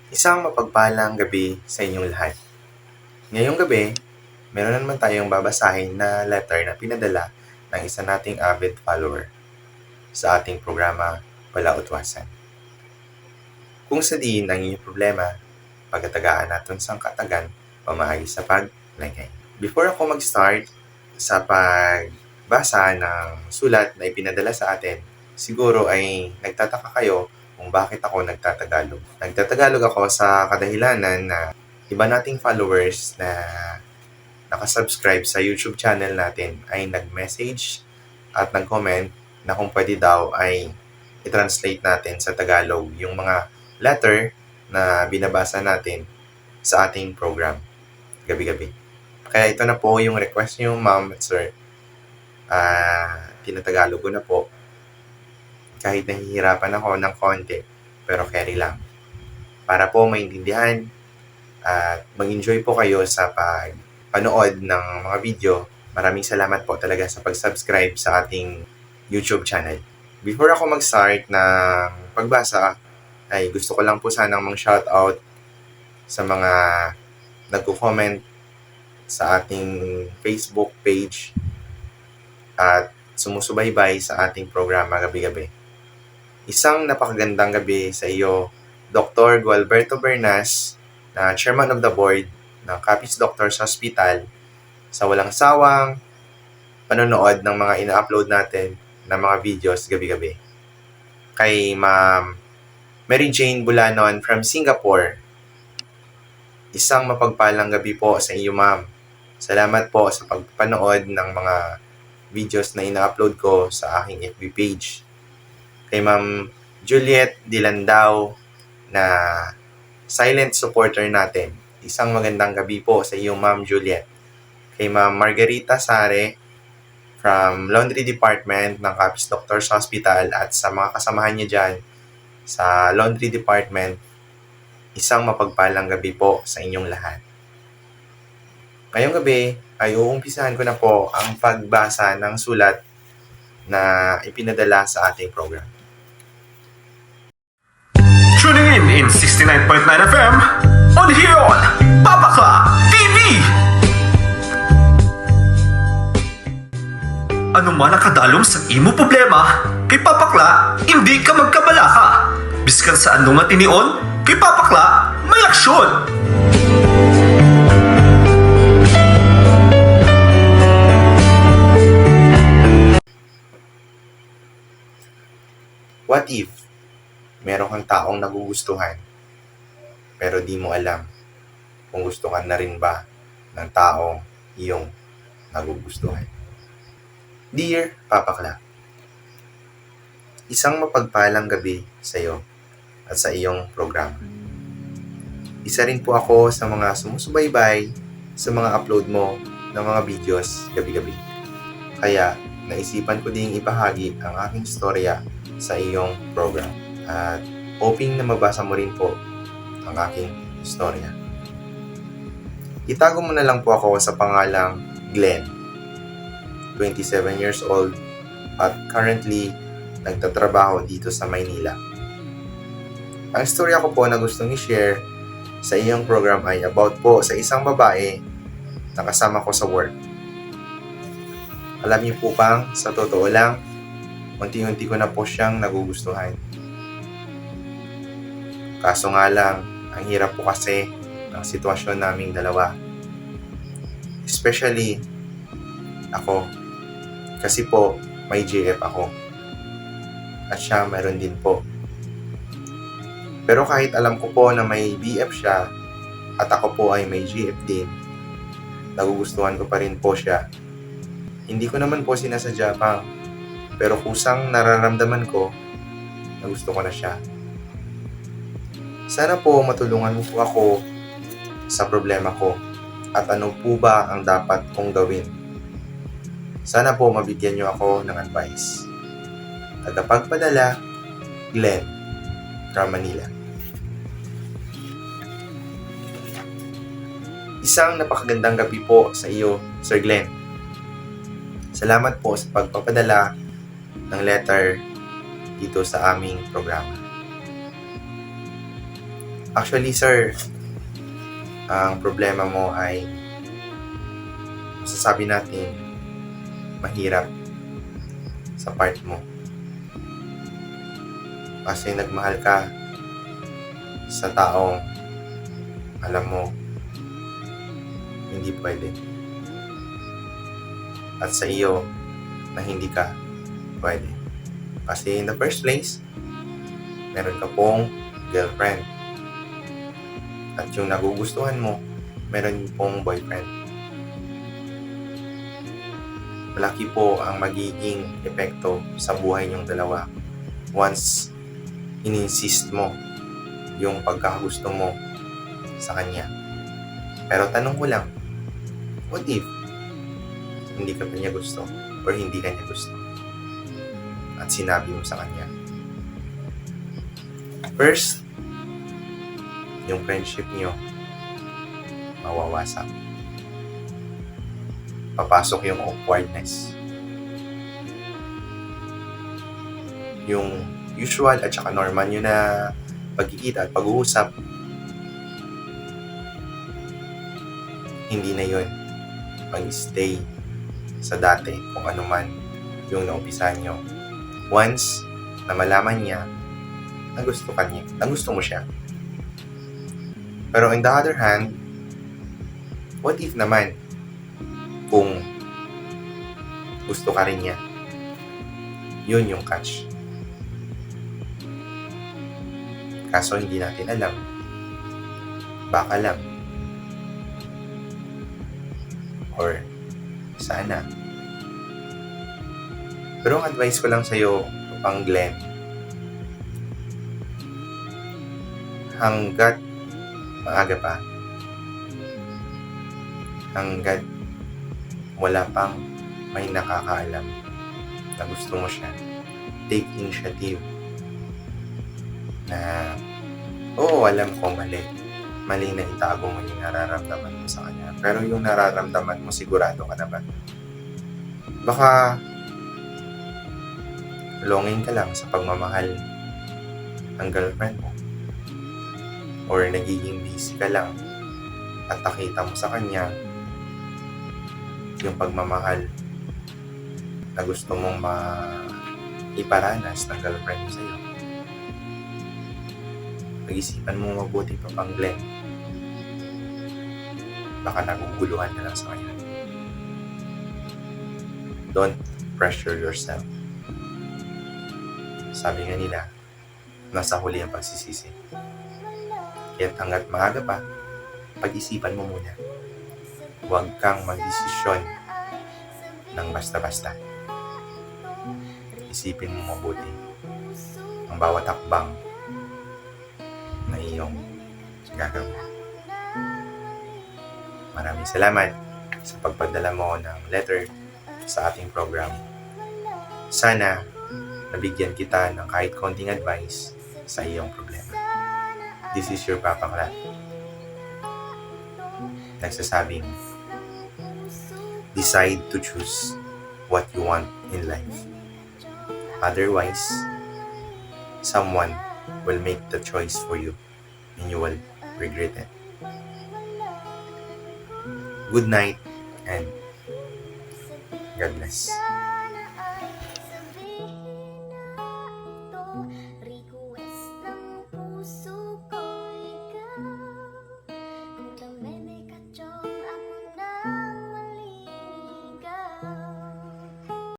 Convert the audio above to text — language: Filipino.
Isang mapagpalang gabi sa inyong lahat. Ngayong gabi, meron na naman tayong babasahin na letter na pinadala ng isa nating avid follower sa ating programa Palautwasan. Kung sa diin ang inyong problema, pagkatagaan natin sang katagan, pamaagi sa paglagay. Before ako mag-start sa pagbasa ng sulat na ipinadala sa atin, siguro ay nagtataka kayo kung bakit ako nagtatagalog. Nagtatagalog ako sa kadahilanan na iba nating followers na nakasubscribe sa YouTube channel natin ay nag-message at nag-comment na kung pwede daw ay i-translate natin sa Tagalog yung mga letter na binabasa natin sa ating program gabi-gabi. Kaya ito na po yung request niyo, ma'am at sir. Tinatagalog ko na po. Kahit nahihirapan ako ng konti, pero carry lang. Para po maintindihan at mag-enjoy po kayo sa panood ng mga video. Maraming salamat po talaga sa pag-subscribe sa ating YouTube channel. Before ako mag-start ng pagbasa, ay gusto ko lang po sanang mang-shoutout sa mga nagko-comment sa ating Facebook page at sumusubaybay sa ating programa gabi-gabi. Isang napakagandang gabi sa iyo, Dr. Gualberto Bernas, na Chairman of the Board ng Capiz Doctors Hospital, sa walang sawang panonood ng mga ina-upload natin na mga videos gabi-gabi. Kay Ma'am Mary Jane Bulanon from Singapore, isang mapagpalang gabi po sa iyo, ma'am. Salamat po sa pagpanood ng mga videos na ina-upload ko sa aking FB page. Kay Ma'am Juliet Dilandao na silent supporter natin, isang magandang gabi po sa iyo, Ma'am Juliet. Kay Ma'am Margarita Sare from Laundry Department ng Capiz Doctors Hospital at sa mga kasamahan niya dyan sa Laundry Department, isang mapagpalang gabi po sa inyong lahat. Ngayong gabi ay uumpisahan ko na po ang pagbasa ng sulat na ipinadala sa ating program. Tuning in 69.9 FM on here on Papakla TV. Ano man ang kadalom sa imo problema, kay Papakla, hindi ka magkabalaka. Biskan sa anong matinion, kay Papakla, may aksyon. What if meron kang taong nagugustuhan pero di mo alam kung gusto ka na rin ba ng taong iyong nagugustuhan? Dear Papakla, isang mapagpalang gabi sa iyo at sa iyong programa. Isa rin po ako sa mga sumusubaybay sa mga upload mo ng mga videos gabi-gabi. Kaya naisipan ko ding ibahagi ang aking istorya sa iyong program at hoping na mabasa mo rin po ang aking istorya. Itago mo na lang po ako sa pangalang Glenn, 27 years old at currently nagtatrabaho dito sa Maynila. Ang istorya ko po na gustong i-share sa iyong program ay about po sa isang babae na kasama ko sa work. Alam niyo po bang, sa totoo lang, unti-unti ko na po siyang nagugustuhan. Kaso nga lang, ang hirap po kasi ng sitwasyon naming dalawa. Especially, ako. Kasi po, may GF ako. At siya meron din po. Pero kahit alam ko po na may BF siya, at ako po ay may GF din, nagugustuhan ko pa rin po siya. Hindi ko naman po sinasadya pa, pero kusang nararamdaman ko na gusto ko na siya. Sana po matulungan mo po ako sa problema ko at ano po ba ang dapat kong gawin. Sana po mabigyan niyo ako ng advice. Tagapagpadala, Glenn from Manila. Isang napakagandang gabi po sa iyo, Sir Glenn. Salamat po sa pagpapadala ng letter dito sa aming programa. Actually, sir, ang problema mo ay masasabi natin mahirap sa part mo. Kasi nagmahal ka sa taong alam mo hindi pwede. At sa iyo na hindi ka pwede. Kasi in the first place, meron ka pong girlfriend. At yung nagugustuhan mo, meron pong boyfriend. Malaki po ang magiging epekto sa buhay niyong dalawa once ininsist mo yung pagkakagusto mo sa kanya. Pero tanong ko lang, what if hindi ka pa niya gusto or hindi ka niya gusto? At sinabi mo sa kanya. First, yung friendship niyo mawawasak. Papasok yung awkwardness. Yung usual at saka normal nyo na pagkikita at pag-uusap, hindi na yun mag-stay sa dati kung ano man yung naumpisahan nyo. Once na malaman niya na gusto ka niya, na gusto mo siya. Pero on the other hand, what if naman kung gusto ka rin niya? Yun yung catch. Kaso hindi natin alam. Baka lang. Or sana. Pero ang advice ko lang sa'yo, pang Glenn, hanggat maaga pa, hanggat wala pang may nakakaalam na gusto mo siya, take initiative na, oo, alam ko mali na itago mo yung nararamdaman mo sa kanya. Pero yung nararamdaman mo, sigurado ka na ba? Baka longing ka lang sa pagmamahal ng girlfriend mo. Or nagiging busy ka lang at nakita mo sa kanya yung pagmamahal na gusto mong iparanas ng girlfriend mo sa'yo. Pag-isipan mo mabuti pa pang Glenn. Baka naguguluhan ka lang sa kanya. Don't pressure yourself. Sabi nga nila, nasa huli ang pagsisisi. Kaya't hanggat maaga pa, pag-isipan mo muna. Huwag kang magdesisyon ng basta-basta. Isipin mo mabuti ang bawat hakbang na iyong gagawin. Maraming salamat sa pagpadala mo ng letter sa ating program. Sana nabigyan kita ng kahit konting advice sa iyong problema. This is your Papa Klat. Nagsasabing, decide to choose what you want in life. Otherwise, someone will make the choice for you and you will regret it. Good night and God bless.